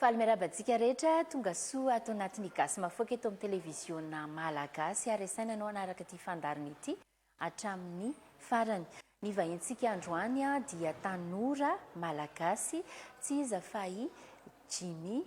faly miarabantsika rehetra tonga soa ato anatin'ny gasy mafoaka eto amin'ny televiziona malagasy ary asaina anao anaraka ity fandarina ity hatramin'ny farany. Ny vahintsika androany dia tanora malagasy tsy iza fa i Jimmy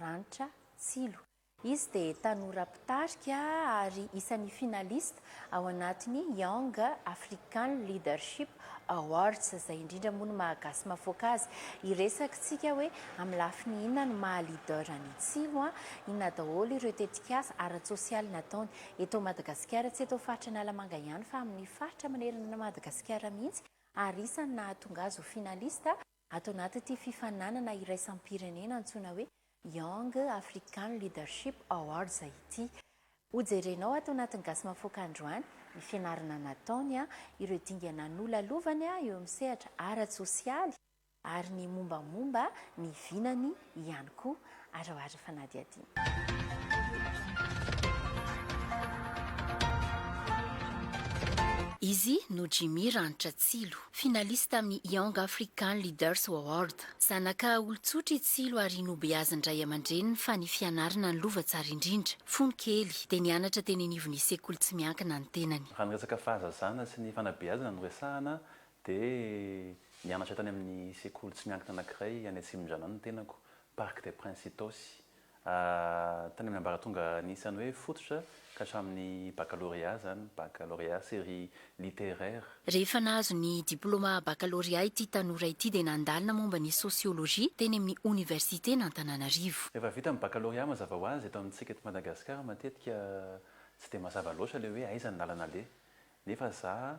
Ranitra Tsilo. Izy dia tanora mpitarika ary isan'ny finalista ao anatin'ny Young African Leadership Awards izay indrindra moa no mahagasy mafoaka azy. Iresakitsika hoe amin'ny lafiny inona no maha-leader ny Tsilo, inona daholo ireo tetikasa ara-tsosialy nataony eto Madagasikara, tsy eto faritra Analamanga ihany fa amin'ny faritra manerana Madagasikara mihitsy, ary isany nahatonga azy ho finalista ato anaty fifananana iraisam-pirenena antsoina hoe Young African Leadership Awards ity. Hojerenao ato anatin'ny gasy mafoaka androany ny fianarana nataony ireo dingana nolalovany eo amin'ny sehatra ara-tsosialy ary ny mombamomba ny vinany ihany koa ara fanadihadina. Izy no Jimmy Ranitra Tsilo, finalista amin'ny Young African Leaders Award. Zanaka olon-tsotra i Tsilo ary nobeazin-dray aman-dreniny fa ny fianarana ny lova tsara indrindra. Fony kely dia nianatra teny anivon'ny sekoly tsy miankina ny tenany. Raha ny resaka fahazazana sy ny fanabeazana no resahana dia nianatra tany amin'ny sekoly tsy miankina anankiray any Atsimondrano ny tenako, Parc des Princes Tosy. Tany amin'ny ambaratonga nisan'ny hoe fototra ka hatramin'ny baccalauréat zany, baccalauréat série littéraire. Rehefa nahazo ny diplôma baccalauréat ity tanora ity dia nandalina momba ny sosiolojia teny amin'ny université n'Antananarivo. Rehefa vita amin'ny baccalauréat mazava ho azy eto amintsika eto Madagasikara matetika tsy dia mazava loatra ilay hoe aiza ny lalana le. Nefa za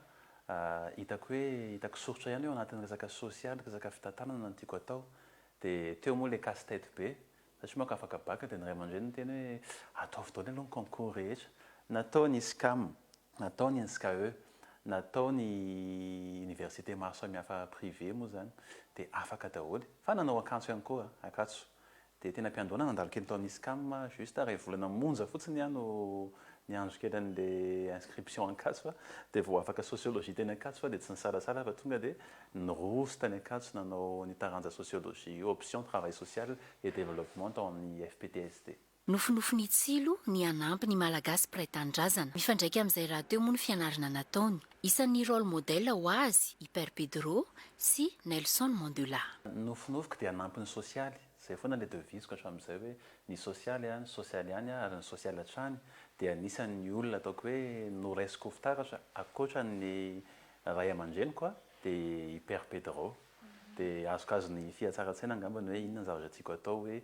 hitako hoe hitako soritra ihany eo anatin'ny resaka sosialy, resaka fitantanana no tiako atao. Dia teo moa ilay casse-tête be. Satria manko afaka baka dia ny ray aman-dreny ny teny hoe atao fotoana aloha ny concours rehetra. Natao ny SCAM, natao ny SKE, natao ny université maro samihafa privé moa zany dia afaka daholo. Fa nanao akanjo ihany koa, akanjo. Dia tena mpiandoana nandalo kely tao ny SCAM, juste ray volana monja fotsiny ny andro kely an'ilay inscription akanjo, dia vao afaka sociologie teny akanjo fa dia tsy nisalasala fa tonga dia niroso tany akanjo nanao ny taranja sociologie, option travail social et développement tao amin'ny FPTST. Nofinofiny Tsilo ny anampy ny malagasy mpiray tanindrazana. Mifandraika amin'izay raha teo moa ny fianarana nataony. Isan'ny rôle modèle ho azy i Père Pedro sy Nelson Mandela. Nofinofiko dia anampy ny sosialy. Zay foana ilay devisiko hatramin'izay hoe ny sosialy ihany ary ny sosialy hatrany dia anisan'ny olona ataoko hoe noraisiko ho fitaratra ankoatra ny ray aman-dreniko dia i Père Pedro. Dia azoko azo ny fiatsara-tsaina angambany hoe inona ny zavatra tiako atao hoe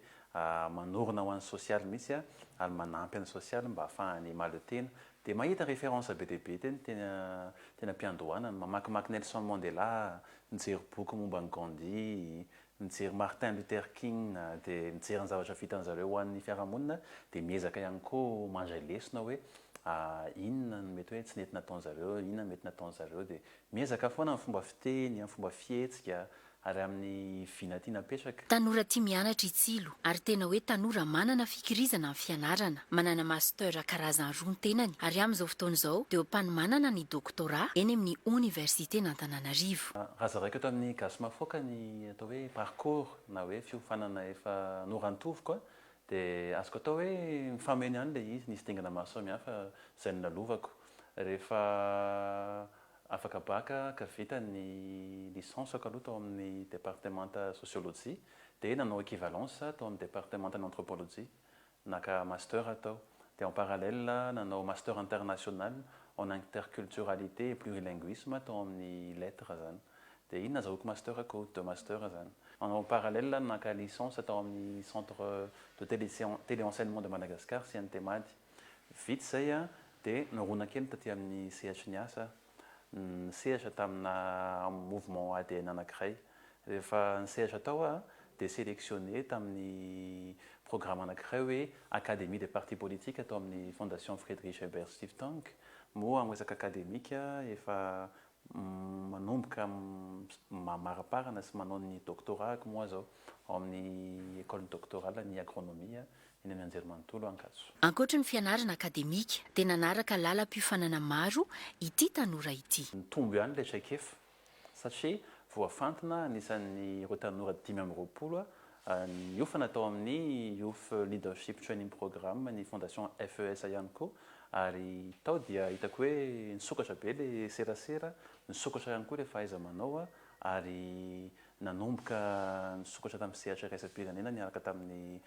manorina ho an'ny sosialy mihitsy ary manampy an'ny sosialy mba ahafahany mahaleo-tena. Dia mahita référence be dia be tena mpiandohana, mamakimaky Nelson Mandela, mijery boky momba ny Gandhi, mijery Martin Luther King, dia mijery ny zavatra vitan'zareo ho an'ny fiarahamonina, dia miezaka ihany koa mandray lesona hoe inona no mety hoe tsy nety nataon'zareo, inona mety nataon'zareo, dia miezaka foana amin'ny fomba fiteny, amin'ny fomba fihetsika ary amin'ny vina tia napetraka. Tanora tia mianatra i Tsilo ary tena hoe tanora manana fikirizana amin'ny fianarana, manana master karazany roa ny tenany ary amin'izao fotoana izao dia mpanomanana ny doctorat eny amin'ny université n'Antananarivo. Raha zaraiko eto amin'ny gasy mafoaka ny atao hoe parcours na hoe fiofanana efa norantoviko dia azoko atao hoe mifameno ihany ilay izy, nisy dingana maro samihafa izay nalovako. Rehefa afaka baka ka vita ny licence aloha tao amin'ny département sociologie dia nanao équivalence tao amin'ny département anthropologie, naka master atao. Dia en parallèle nanao master international en interculturalité et plurilinguisme tao amin'ny lettres zany. Dia iny nazahoako master akoho, 2 master zany. En parallèle naka licence tao amin'ny centre de téléenseignement de Madagascar, CNTMAD. Vita izay dia nirona kely taty amin'ny sehatry ny asa. Nisehatra tamina mouvement ADN anankiray. Rehefa nisehatra tao dia sélectionné tamin'ny programme anankiray hoe Académie des partis politiques atao amin'ny Fondation Friedrich Ebert Stiftung. Moa amin'ny resaka akademika efa manomboka maraparana sy manao ny doctorat moa zao amin'ny école doctorale ny agronomie eny amin'ny Anjerimanontolo Ankatso. Ankoatra ny fianarana akademika dia nanaraka lalam-piofanana maro ity tanora ity. Nitombo ihany ilay traikefa satria voafantina anisan'ny ireo tanora 5 amby 20 Ny ofa natao amin'ny Youth Leadership Training Programme ny fondation FES ihany koa ary tao dia hitako hoe nisokatra be le serasera, nisokatra ihany koa le fahaiza-manao ary nanomboka nisokatra tamin'ny sehatra iraisam-pirenena niaraka tamin'ny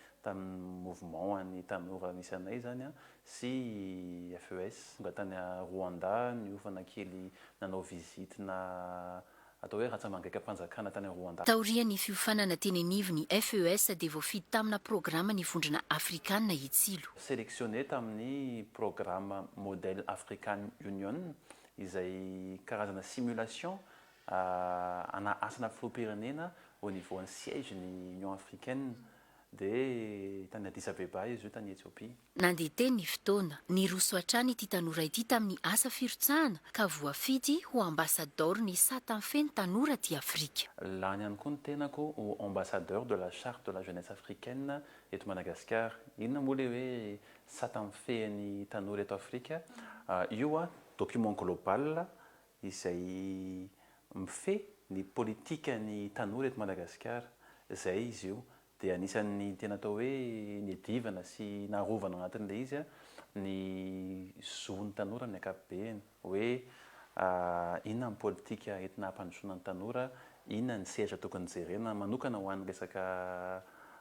mouvement ny tanora misy anay zany sy FES nga tany Rwanda ny ofana kely nanao visite na atao hoe ratsamangaiky ampanjakana tany Rwanda. Taorian'ny fiofanana teny anivony FES dia voafidy tamina programa ny vondrona afrikanina itsilo. Sélectionné tamin'ny programme modèle African Union izay karazana simulation ana asana filoham-pirenena au niveau ny siège ny Union africaine dia tany Addis Abeba izy io tany Ethiopie. Nandeha teny ny fotoana ny roso hatrany ity tanora ity tamin'ny asa firotsahana ka voafidy ho ambassadeur ny satan'ny tanora ty Afrika. Lany ihany koa ny tenako ho ambassadeur de la charte de la jeunesse africaine eto Madagascar. Inona moa le hoe satan'ny tanora eto Afrika? Io document global izay mifehy ny politika ny tanora eto Madagascar. Zay izy io. Dia anisan'ny tena atao hoe nidivana sy narovana anatin'ilay izy ny zon'ny tanora amin'ny ankapobeny hoe inona ny politika entina hampandrosoana ny tanora, inona ny sehatra tokony jerena manokana ho an'ny resaka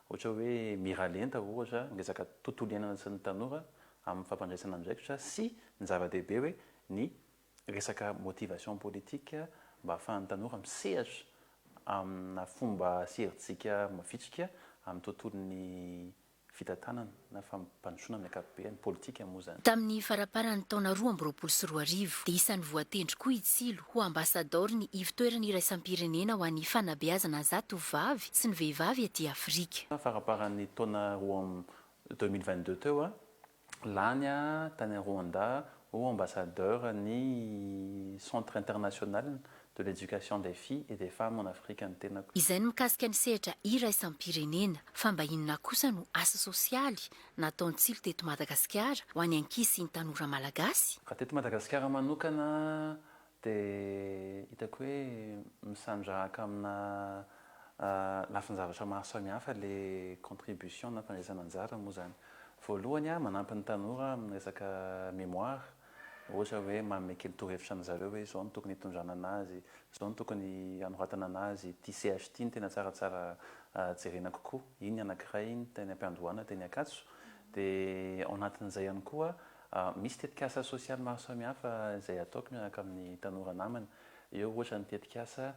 ohatra hoe miralenta ohatra resaka tontolo iainana sy ny tanora amin'ny fampandraisana andraikitra sy ny zava-dehibe hoe ny resaka motivation politique mba ahafahan'ny tanora misehatra amina fomba seheritsika mafitrika amin'ny tontolon'ny fitantanana na fampandrosoana amin'ny ankapobeny politika moa zany. Tamin'ny faraparan'ny taona 2024 dia isan'ny voatendry koa itsilo ho ambassadeur ny ivitoerany iraisam-pirenena ho an'ny fanabeazana zatovavy sy ny vehivavy aty Afrika. Faraparan'ny taona 2022 teo lany tany Rwanda ho ambassadeur ny centre international de l'éducation des filles et des femmes en Afrique ny tenako. Izay ny mikasika ny sehatra iraisam-pirenena fa mba inona kosa no asa sosialy nataontsilo teto Madagasikara ho any ankizy sy ny tanora malagasy. Raha teto Madagasikara manokana dia hitako hoe misandrahaka amina lafin-zavatra maro samihafa le contribution na fandraisana anjara moa zany. Voalohany manampy ny tanora amin'ny resaka mémoire. Ohatra hoe manome kely torohevitra ny zareo hoe izao no tokony hitondrana anazy, izao no tokony hanoratana anazy, ty CH ty ny tena tsaratsara jerena kokoa, iny ny anankiray iny teny am-piandohana, teny Ankatso. Dia ao anatin'izay ihany koa misy tetikasa sosialy maro samihafa izay ataoko miaraka amin'ny tanora namana. Eo ohatra ny tetikasa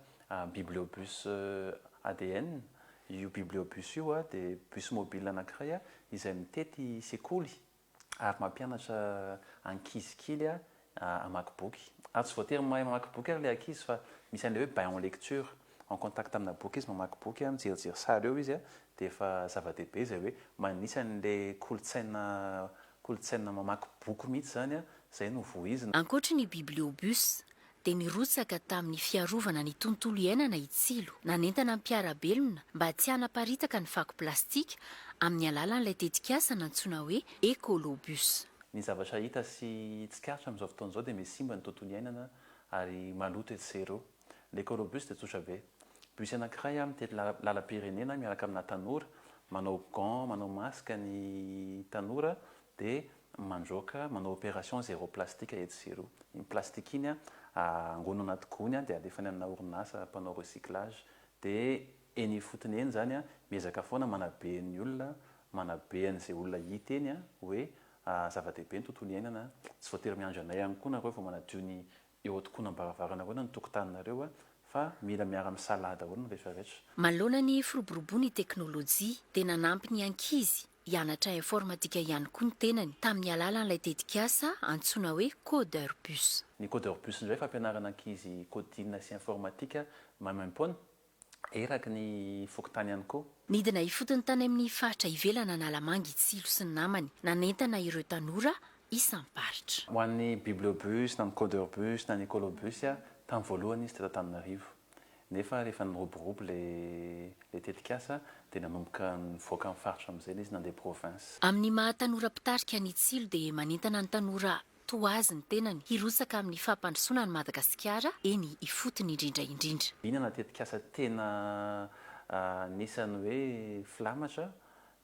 bibliobus ADN. Io bibliobus io dia bus mobile anankiray izay mitety sekoly ary mampianatra ankizy kely hamaky boky. Ary tsy voatery mahay mamaky boky ary le ankizy fa misy an'ilay hoe bain en lecture, en contact amina boky izy mamaky boky mijerijery sary eo izy dia efa zava-dehibe izay hoe manisy an'ilay kolotsaina mamaky boky mihitsy zany izay no voizina. Ankoatra ny bibliobus dia nirotsaka tamin'ny fiarovana ny tontolo iainana itsilo nanentana ny mpiarabelona mba tsy hanaparitaka ny fako plastika amin'ny alalan'ilay tetikasa nantsoina hoe écolobus. Ny zavatra hita sy tsikaritra amin'izao fotoana izao dia misimba ny tontolo iainana ary maloto etsero. L'écolobus dia tsotra be. Bus anankiray mitety lalam-pirenena miaraka amina tanora, manao gant, manao masque ny tanora dia manao opération zéro plastique etsero. Ny plastika iny angono anaty gony dia alefany amina orinasa mpanao recyclage dia eny fotony eny zany miezaka foana manabe ny olona, manabe an'izay olona hita eny hoe zava-dehibe ny tontolo iainana. Tsy voatery miandry anay ihany koa nareo vao manadio ny eo am-baravarana ny tokotaninareo fa mila miara-misahala daholo ny rehetrarehetra. Manoloana ny firoboroboan'ny teknôlôjia dia nanampy ny ankizy hianatra informatika ihany koa ny tenany tamin'ny alalan'ilay tetikasa antsoina hoe codeur bus. Ny codeur bus indray fampianarana ankizy codine sy informatika maimaim-poana eraky ny fokotany ihany koa. Nidina ifotony tany amin'ny faritra ivelana Analamanga itsilo sy ny namany nanentana ireo tanora isamparitra. Ho an'ny bibliobus na ny codeur bus na ny écolobus tamin'ny voalohany izy teto Antananarivo. Nefa rehefa niroborobo le tetikasa dia nanomboka nivoaka amin'ny faritra amin'izay izy nandeha province. Amin'ny maha tanora mpitarika ny itsilo dia manentana ny tanora toazy ny tenany hirotsaka amin'ny fampandrosoana ny Madagasikara eny ifotony indrindra. Inona tetikasa tena nisany hoe filamatra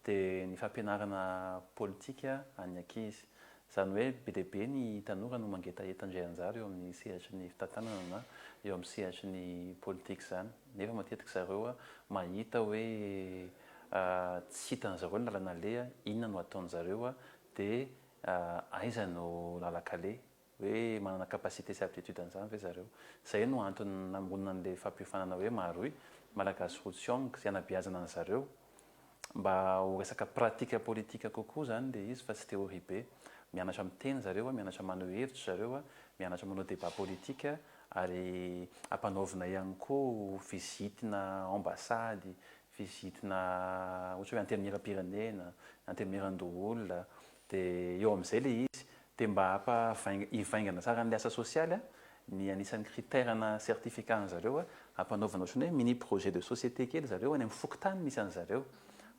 dia ny fampianarana politika any ankizy. Izany hoe be dia be ny tanora no mangetahetan-dray eo amin'ny sehatry ny fitantanana na eo amin'ny sehatry ny politika izany. Nefa matetika zareo mahita hoe tsy hitan'izareo ny lalana le inona no ataon'zareo dia aiza no lalakale hoe manana capacité sy aptitude an'izany ve zareo. Izay no antony namonina an'ilay fampiofanana hoe maroy malagasy rotsiong sy anabeazana an zareo mba ho resaka pratika politika kokoa zany dia izy fa tsy théorie be. Mianatra miteny zareo mianatra maneho hevitra zareo mianatra manao débat politika ary ampanaovina ihany koa vizitina ambassady, vizitina ohatra hoe antenimiram-pirenena, antenimiran-doholona dia eo amin'izay ilay izy dia mba hivaingana tsara n'ilay asa sosialy ny anisan'ny critèrena certificat zareo ampanaovana ohatrany hoe mini projet de société kely zareo any amin'ny fokotany misy an'zareo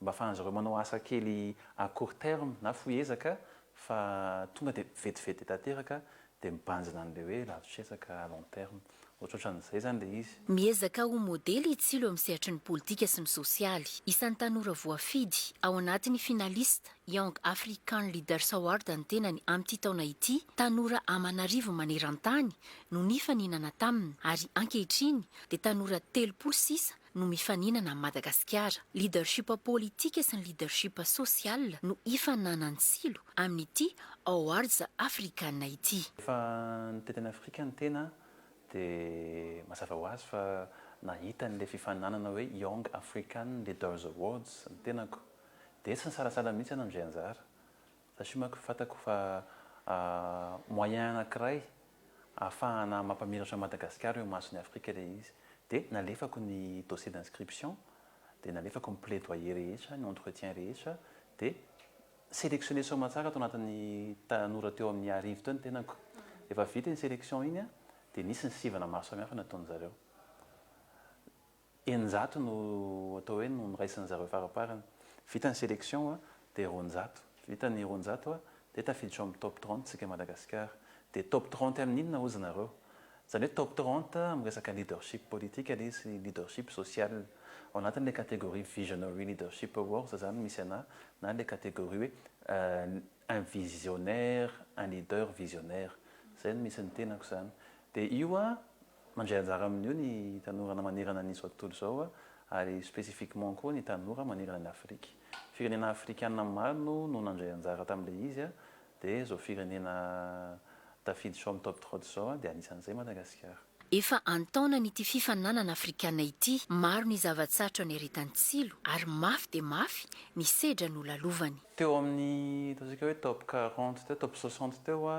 mba ahafahan'zareo manao asa kely à court terme na foezaka fa tonga dia vetivety tanteraka dia mibanjina an'ilay hoe lavitrezaka à long terme. Ohatrohatran'izay zany ilay izy. Miezaka ho modely itsilo amin'ny sehatry ny politika sy ny sosialy. Isan'ny tanora voafidy ao anatin'ny finalista Young African Leaders Award ny tenany amin'ity taona ity, tanora Amanarivo maneran-tany no nifaninana taminy ary ankehitriny dia tanora 36 no mifaninana amin'ny Madagasikara. Leadership politika sy ny leadership social no ifananany tsilo amin'ity awards africaine ity. Efa ny tetany Afrika ny tena dia mazava ho azy fa nahita n'ilay fifaninanana hoe Young African Leaders Awards ny tenako dia tsy nisalasala mihitsy amin'izay anjara satria manko fantako fa moyen anankiray ahafahana mampamiratra Madagasikara eo mason'ny Afrika ilay izy dia nalefako ny dossier d'inscription dia nalefako ny plaidoyer rehetra ny entretien rehetra dia sélectionné soma tsara tao anatin'ny tanora teo amin'ny 10 teo ny tenako. Efa vita ny sélection iny dia nisy ny sivana maro samihafa nataon'zareo. Eninjato no atao hoe no niraisin'ny zareo faraparany. Vita ny sélection dia roanjato. Vita ny roanjato dia tafiditra amin'ny top 30 tsika Madagasikara. Dia top 30 amin'inona hozy nareo? Izany hoe top 30 amin'ny resaka leadership politique ilay izy leadership social. Ao anatin'ilay catégorie Visionary Leadership Awards zany misy ana na ilay catégorie hoe un visionnaire, un leader visionnaire. Izay no misy ny tenako zany. Dia io mandray anjara amin'io ny tanora manerana n'izao tontolo izao ary spécifiquement koa ny tanora manerana ny Afrika. Firenena afrikana maro no nandray anjara tamin'ilay izy dia izao firenena tafiditra amin'ny top 30 izao dia anisan'izay Madagasikara. Efa antaona n'ity fifaninanana afrikana ity, maro ny zava-tsarotra ny eretan-tsilo ary mafy dia mafy ny sedra no lalovany. Teo amin'ny ataontsika hoe top 40 teo, top 60 teo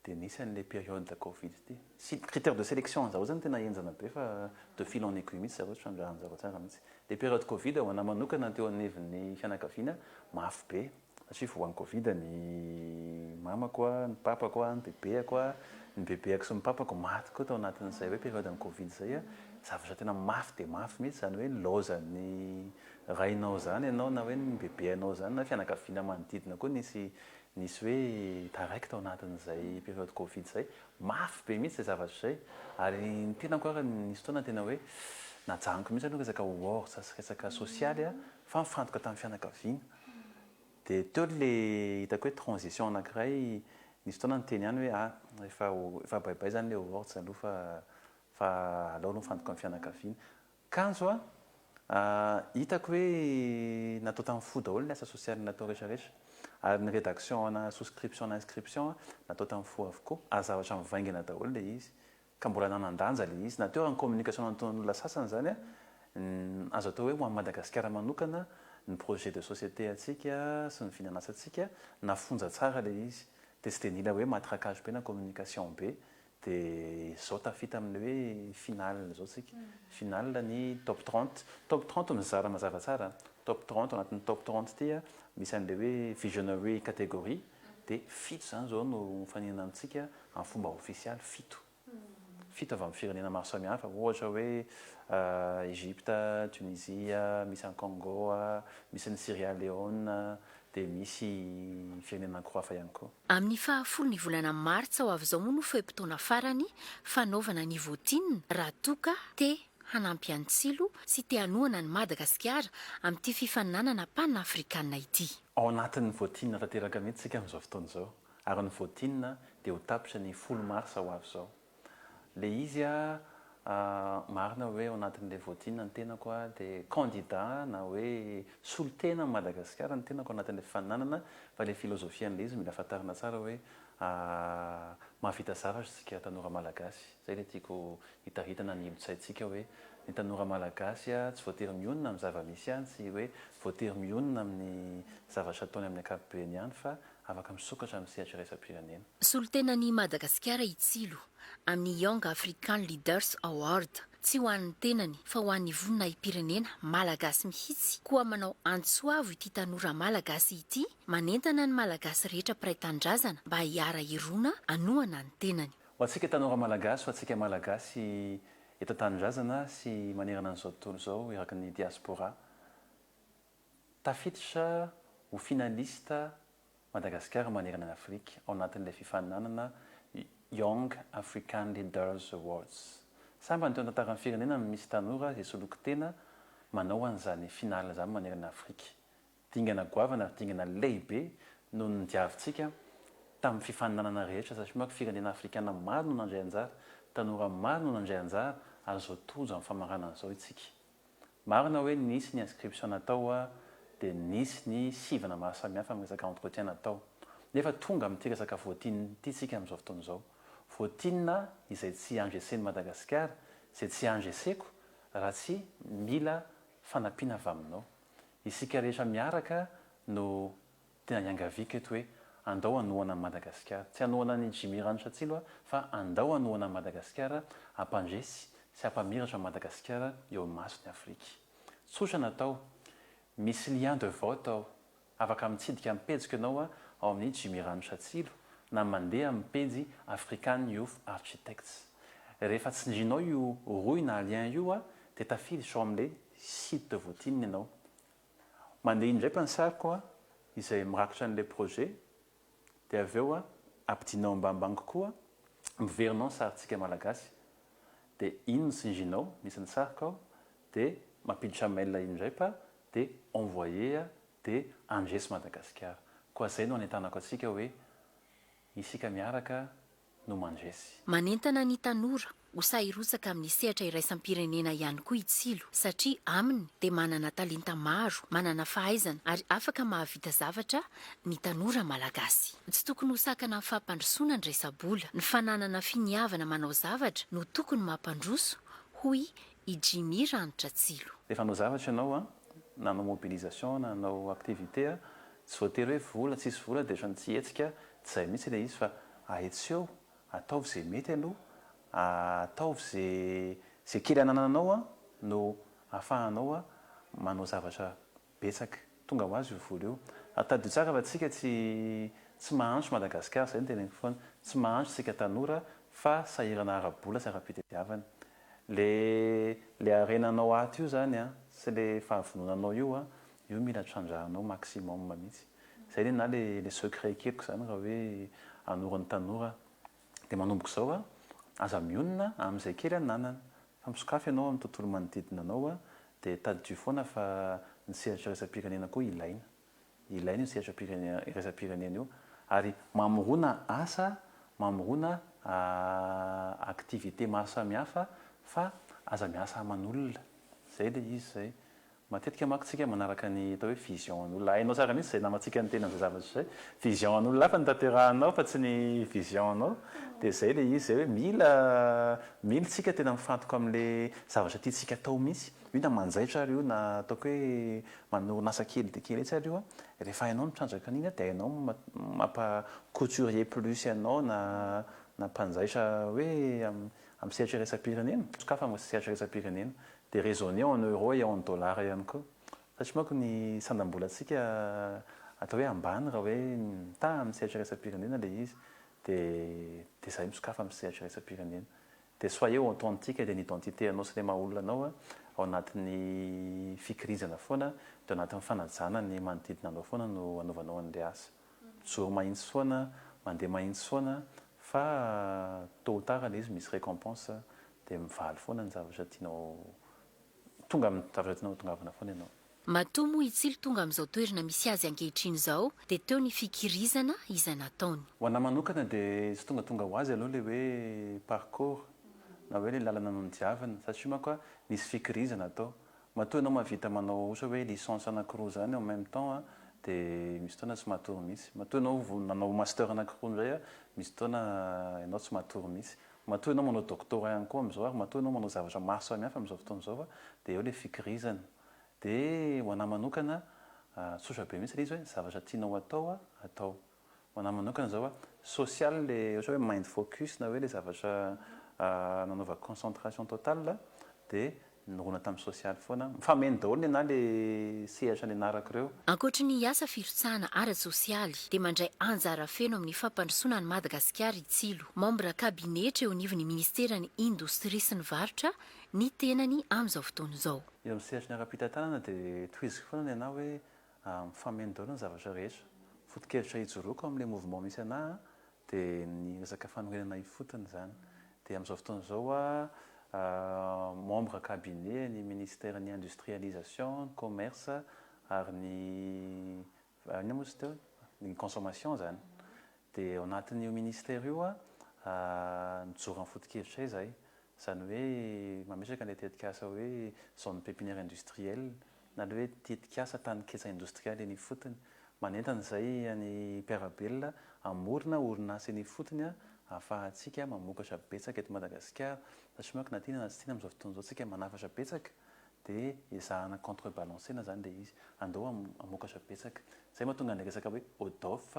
dia nisy an'ilay période de Covid ity. Si critère de sélection zareo zany tena enjana be fa de fil en aiguille mihitsy zareo trandrahan'zareo tsara mihitsy. Ilay période Covid ho anahy manokana teo aneviny fianakaviana mafy be satria voan'ny Covid ny mamako ny papako ny bebeako ny bebeako sy ny papako maty koa tao anatin'izay hoe période ny Covid izay zavatra tena mafy dia mafy mihitsy zany hoe laozan'ny rainao zany ianao na hoe ny bebeanao zany na fianakaviana manodidina koa nisy hoe taraiky tao anatin'izay période Covid izay mafy be mihitsy izay zavatra izay ary ny tena koa nisy fotoana tena hoe najanoko mihitsy aloha resaka awards sy resaka sosialy fa mifantoka tamin'ny fianakaviana dia teo ilay hitako hoe transition anankiray nisy fotoana ny teny ihany hoe efa baibay zany ilay awards aloha fa aleo mifantoka amin'ny fianakaviana. Kanjo hitako hoe natao tamin'ny fo daholo ny asa sosialy natao rehetrarehetra ary ny rédaction na souscription na inscription natao tamin'ny fo avokoa azavatra mivaingana daholo ilay izy ka mbola nanan-danja ilay izy nateo amin'ny communication nataon'olona sasany zany azo atao hoe ho an'ny Madagasikara manokana ny projet de société atsika sy ny finanantsika nafonja tsara ilay izy dia tsy dia nila hoe matraquage be na communication be dia izao tafita amin'ilay hoe finale zao tsika finale ny top 30 top 30 mizara mazava tsara top 30 anatin'ny top 30 ity misy an'ilay hoe visionary catégorie dia fito zany zao no mifaninana amintsika amin'ny fomba officialy fito avy amin'ny firenena maro samihafa ohatra hoe Égypte, Tunisia, misy any Congo, misy ny Sierra Leone dia misy firenena ankorafa ihany koa. Amin'ny fahafolo ny volana Martsa ho avy izao moa no fotoana farany fanaovana ny votinina raha toka te hanampy antsilo sy te-hanoana ny Madagasikara amin'ity fifaninanana pan-afrikanina ity. Ao anatin'ny voatinina tanteraka mihitsy tsika amin'izao fotoana izao. Ary ny voatinina dia ho tapitra ny 10 marsa ho avy izao. Le izy marina hoe ao anatin'ilay voatinina ny tenako dia candidat na hoe solon-tena ny Madagasikara ny tenako anatin'ilay fifaninanana, fa ilay filozofian'ilay izy mila fantarina tsara hoe mahavita zavatra isika tanora malagasy. Izay ilay tiako hitaritana ny hibotsaintsika hoe ny tanora malagasy tsy voatery mionona amin'ny zava-misy ihany, sy hoe voatery mionona amin'ny zavatra ataony amin'ny ankapobeny ihany, fa afaka misokatra amin'ny sehatra iraisam-pirenena. Solon-tenan'i Madagasikara itsilo amin'ny Young African Leaders Award tsy ho an'ny tenany fa ho an'ny vonina i-pirenena malagasy mihitsy, koa manao antsoavo ity tanora malagasy ity, manentana ny malagasy rehetra mpiray tandrazana mba hiara irona anoana ny tenany. Ho antsika tanora malagasy, ho antsika malagasy eto tandrazana sy manerana an'izao tontolo izao eraky ny diaspora, tafiditra ho finalista Madagasikara manerana ny Afrika ao anatin'ilay fifaninanana Young African Leaders Awards. Samba ny teo tantaran'ny firenena misy tanora izay soloky tena manao an'izany finala izany manerana ny Afrika. Dingana goavana, dingana lehibe no nidiavintsika tamin'ny fifaninanana rehetra, satria manko firenena afrikana maro no nandray anjara, tanora maro no nandray anjara, ary izao tojo amin'ny famarana an'izao itsika. Marina hoe nisy ny inscription natao dia nisy ny sivana maro samihafa amin'ny resaka entretien natao. Nefa tonga amin'ity resaka voatinina ity tsika amin'izao fotoana izao. Voatinina izay tsy andresen'i Madagasikara, izay tsy andreseko raha tsy mila fanampiana avy aminao. Isika rehetra miaraka no tena niangavika eto hoe andao hanohana an'i Madagasikara. Tsy hanohana ny Jimmy Randratsilo fa andao hanohana an'i Madagasikara, hampandresy sy hampamiratra Madagasikara eo amin'ny mason'ny Afrika. Tsotra natao, misy lien de vote ao, afaka mitsidika amin'ny pejika ianao ao amin'ny Jimmy Randratsilo na mandeha amin'ny pejy African Youth Architects. Rehefa tsindrinao io roy na lien io dia tafiditra ao amin'ilay site de voatinina ianao. Mandeha indray mpanisariko izay mirakotra an'ilay projet, dia avy eo ampidinao ambanimbany kokoa, miverinao ny sarintsika malagasy, dia iny no tsindrinao, misy ny sarika ao, dia mampiditra mail indray dia envoyer dia andresy Madagasikara. Koa izay no anentanako antsika hoe isika miaraka no mandresy. Manentana ny tanora ho sahirotsaka amin'ny sehatra iraisam-pirenena ihany koa itsilo, satria aminy dia manana talenta maro, manana fahaizana ary afaka mahavita zavatra ny tanora malagasy. Tsy tokony ho sakana amin'ny fampandrosoana ny resa-bola, ny fananana finiavana manao zavatra no tokony mampandroso, hoy i Jimmy Randratsilo. Rehefa hanao zavatra ianao, nanao mobilisation, nanao activité, tsy voatery hoe vola, tsisy vola dia ohatrany tsy hetsika, tsy izay mihitsy ilay izy, fa ahetsy eo, ataovy izay mety aloha, ataovy izay kely anananao no ahafahanao manao zavatra betsaka tonga ho azy io vola io. Tadio tsara fa tsika tsy mahandro Madagasikara, izay no teneniko foana, tsy mahandro tsika tanora fa sahirana ara-bola sy ara-pitadiavana. Le arenanao ato io zany sy le fahavononanao io mila trandrahanao maximum mihitsy. Izay na le secret keliko zany raha hoe hanoran'ny tanora dia manomboka izao aza mionona amin'izay kely ananana. Fa misokafy ianao amin'ny tontolo manodidina anao dia tadio foana fa ny sehatra iraisam-pirenena koa ilaina. Ilaina io sehatra iraisam-pirenena io, ary mamorona asa, mamorona activité maro samihafa, fa aza miasa aman'olona. Izay ilay izy izay. Matetika manko tsika manaraka ny atao hoe vision an'olona. Hainao tsara mihitsy izay namantsika ny tena zavatra izay. Vision an'olona fa ny tanterahanao fa tsy ny vision anao. Dia izay ilay izy hoe mila tsika tena mifantoka amin'ilay zavatra tiantsika atao mihitsy. Io na manjaitra ary io na ataoko hoe manonasa kely dia kely etsy ary io rehefa hainao mitrandraka an'iny dia hainao mampa-couturier plus ianao na mpanjaitra hoe amin'ny sehatra iraisam-pirenena. Sokafa amin'ny sehatra iraisam-pirenena. Dia raisonner en euro et en dollars ihany koa. Satria manko ny sandam-bolantsika atao hoe ambany raha hoe ta amin'ny sehatra iraisam-pirenena ilay izy, dia izay misokafa amin'ny sehatra iraisam-pirenena. Dia soyez authentique de l'identité anao sy ilay maha-olona anao ao anatin'ny fikirizana foana, dia ao anatin'ny fanajana ny manodidina anao foana no anaovanao an'ilay asa. Mijoro mahitsy foana, mandeha mahitsy foana, fa tôt ou tard ilay izy misy récompense dia mivaly foana ny zavatra tianao tonga amin'ny zavatra tianao tongavana foana ianao. Matoa moa itsilo tonga amin'izao toerana misy azy ankehitriny izao dia teo ny fikirizana izay nataony. Ho anahy manokana dia tsy tonga ho azy aloha ilay hoe parcours na hoe ilay lalana nodiavana satria manko nisy fikirizana atao. Matoa ianao mahavita manao ohatra hoe licence anankiroa zany en même temps dia misy fotoana tsy mahatory mihitsy. Matoa ianao nanao master anankiroa indray misy fotoana ianao tsy mahatory mihitsy. Matoa ianao manao doctorat ihany koa amin'izao ary matoa ianao manao zavatra maro samihafa amin'izao fotoana izao dia eo ilay fikirizana. Dia ho anahy manokana tsotra be mihitsy ilay izy hoe zavatra tianao atao atao. Ho anahy manokana izao social ilay ohatra hoe mind focus na hoe ilay zavatra nanaova concentration totale dia nirona tamin'ny social foana. Mifameno daholo ny anahy ilay sehatra nianarako ireo. Ankoatra ny asa firotsahana ara-tsosialy dia mandray anjara feno amin'ny fampandrosoana ny Madagasikara itsilo. Membre kabinetra eo anivon'ny ministeran'ny indostria sy ny varotra ny tenany amin'izao fotoana izao. Eo amin'ny sehatra ny ara-pitantanana dia tohiziko foana ny anahy hoe mifameno daholo ny zavatra rehetra. Foto-kevitra hijoroako amin'ilay mouvement misy anahy dia ny resaka fanorenana ifotony izany. Dia amin'izao fotoana izao membre cabinet ny ministère ny industrialisation, commerce ary ny consommation zany. Dia ao anatin'io ministère io nijoro amin'ny foto-kevitra izahay. Izany hoe mametraka ilay tetikasa hoe zone pépinière industrielle na ilay hoe tetikasa tany-kesa industrialy eny ifotony. Manentana izay any Mpiarabelona hamorona orinasa eny ifotony ahafahantsika mamokatra betsaka eto Madagasikara. Satria manko na tiana na tsy tiana amin'izao fotoana izao tsika manafatra betsaka dia ezahana contrebalancer zany ilay izy. Andao hamokatra betsaka. Izay mahatonga ny resaka hoe ODOF,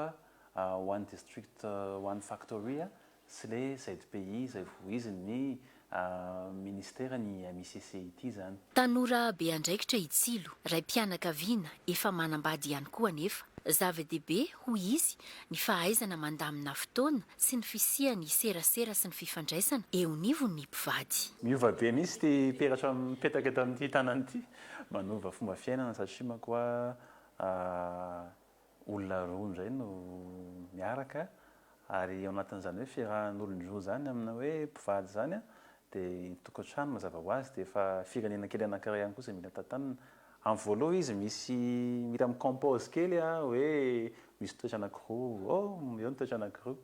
One District One Factory sy ilay ZPI izay voizin'ny ministère ny MICC ity zany. Tanora be andraikitra itsilo, raim-pianakaviana efa manambady ihany koa anefa. Zava-dehibe hoy izy ny fahaizana mandamina fotoana sy ny fisiany serasera sy ny fifandraisana eo nivon'ny mpivady. Miova be mihitsy ty peratra mipetaka eto amin'ity tanana ity. Manova fomba fiainana satria manko olona roa indray no miaraka ary ao anatin'izany hoe fiarahan'olon-droa zany amina hoe mpivady zany dia tokantrano mazava ho azy dia efa firenena kely anankiray ihany koa izay mila tantanana. Amin'ny voaloha izy misy mila micompose kely hoe misy toetra anankiroa, eo ny toetra anankiroa.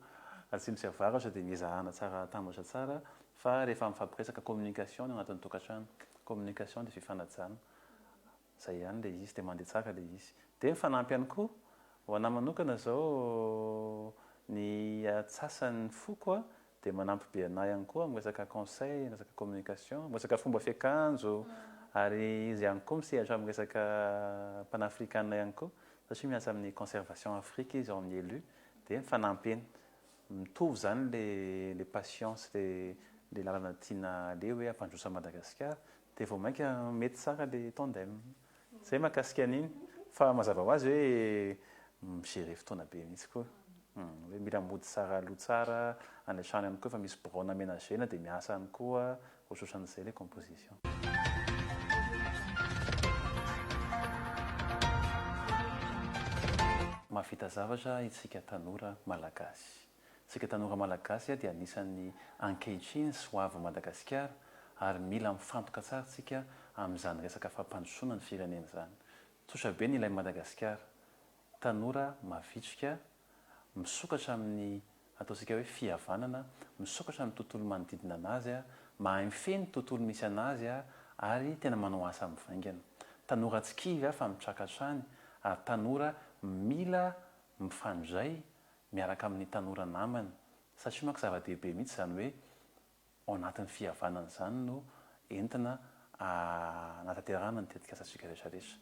Tsy misy avaratra dia mizahana tsara tambatra tsara fa rehefa mifampiresaka communication ao anatin'ny tokantrano. Communication dia fifanajana. Izay ihany ilay izy dia mandeha tsara ilay izy. Dia mifanampy ihany koa. Ho anahy manokana izao ny atsasany foko dia manampy be anahy ihany koa amin'ny resaka conseil, resaka communication, resaka fomba fiakanjo ary izy ihany koa misehatra amin'ny resaka panafricanina ihany koa satria miasa amin'ny conservation Afrique izy ao amin'ny élu dia mifanampy eny. Mitovy zany ilay patience ilay lalana tiana aleha hoe hampandroso Madagasikara dia vao mainka mety tsara ilay tandem. Izay mahakasika an'iny fa mazava ho azy hoe migerer fotoana be mihitsy koa. Hoe mila mody tsara aloha tsara andratrano ihany koa fa misy borone aménagena dia miasa ihany koa ohatrohatran'izay ilay composition. Mahavita zavatra itsika tanora malagasy. Isika tanora malagasy dia anisan'ny ankehitriny sy ho avy Madagasikara ary mila mifantoka tsara isika amin'izany resaka fampandrosoana ny firenena izany. Tsotra be ny ilay Madagasikara. Tanora mavitrika misokatra amin'ny ataontsika hoe fihavanana, misokatra amin'ny tontolo manodidina anazy, mahay mifehy ny tontolo misy anazy ary tena manao asa mivaingana. Tanora tsy kivy fa mitrakatrany ary tanora mila mifandray miaraka amin'ny tanora namany satria manko zava-dehibe mihitsy izany hoe ao anatin'ny fihavanana izany no entina hanatanterahana ny tetikasantsika rehetrarehetra.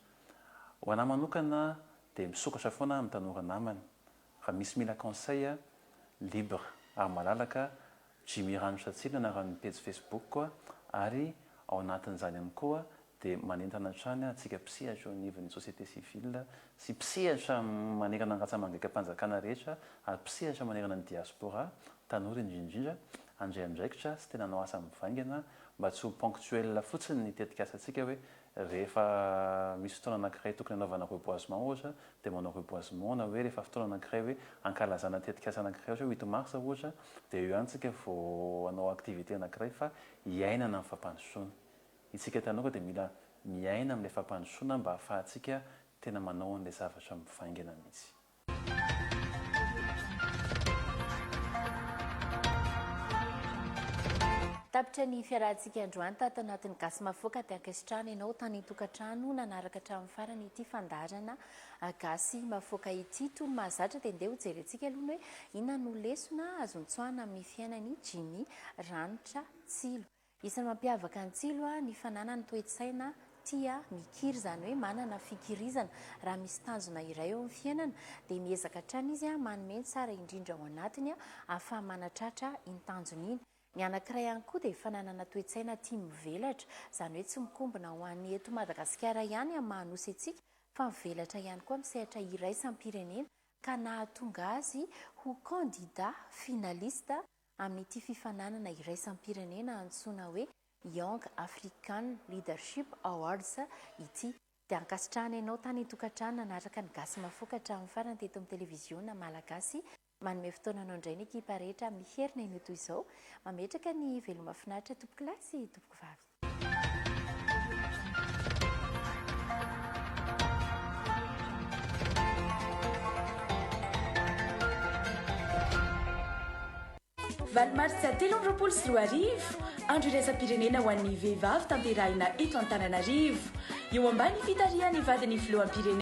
Ho anahy manokana dia misokatra foana amin'ny tanora namany. Raha misy mila conseil libre ary malalaka Jimmy Ranitra Tsilo anaran'ny page Facebook ary ao anatin'izany ihany koa dia manentana hatrany antsika mpisehatra eo anivon'ny société civile sy mpisehatra manerana ny ratsamangeka-panjakana rehetra ary mpisehatra manerana ny diaspora tanora indrindra andray andraikitra sy tena nao asa mivaingana mba tsy ho ponctuel fotsiny ny tetikasa antsika hoe rehefa misy fotoana anankiray tokony anaovana reboisement ohatra dia manao reboisement na hoe rehefa fotoana anankiray hoe ankalazana tetikasa anankiray ohatra hoe 8 mars ohatra dia eo ihany tsika vao anao activité anankiray fa hiainana amin'ny fampandrosoana. Itsika tanora dia mila miaina amin'ilay fampandrosoana mba ahafahantsika tena manao an'ilay zavatra mivaingana mihitsy. Tapitra ny fiarahantsika androany tato anatin'ny gasy mafoaka dia ankasitrahana ianao tany tokantrano nanaraka hatramin'ny farany ity fandarana gasy mafoaka ity. Toy ny mahazatra dia andeha ho jerentsika aloha hoe inona no lesona azontsoahana amin'ny fiainany Jimmy Ranitra Tsilo. Isan'ny mampiavaka ny Tsilo ny fananany toe-tsaina tia mikiry, izany hoe manana fikirizana. Raha misy tanjona iray eo amin'ny fiainana dia miezaka hatrany izy manome tsara indrindra ao anatiny ahafaha manatratra iny tanjona iny. Ny anankiray ihany koa dia fananana toe-tsaina tia mivelatra, izany hoe tsy mikombona ho an'ny eto Madagasikara ihany amin'ny mahanosy antsika fa mivelatra ihany koa amin'ny sehatra iraisam-pirenena ka nahatonga azy ho candidat finaliste amin'ity fifananana iraisam-pirenena antsoina hoe Young African Leadership Awards ity. Dia ankasitrahana ianao tany tokantrano nanaraka ny gasy mafoaka hatramin'ny farany teto amin'ny televiziona malagasy. Manome fotoananao indray ny ekipa rehetra miherina ino toy izao. Mametraka ny veloma finaritra tompoko lahy sy tompoko vavy. Valomaritra 324 andro iraisam-pirenena ho an'ny vehivavy tanterahina eto Antananarivo. Eo ambany fitarian'ny vadiny filohampirenena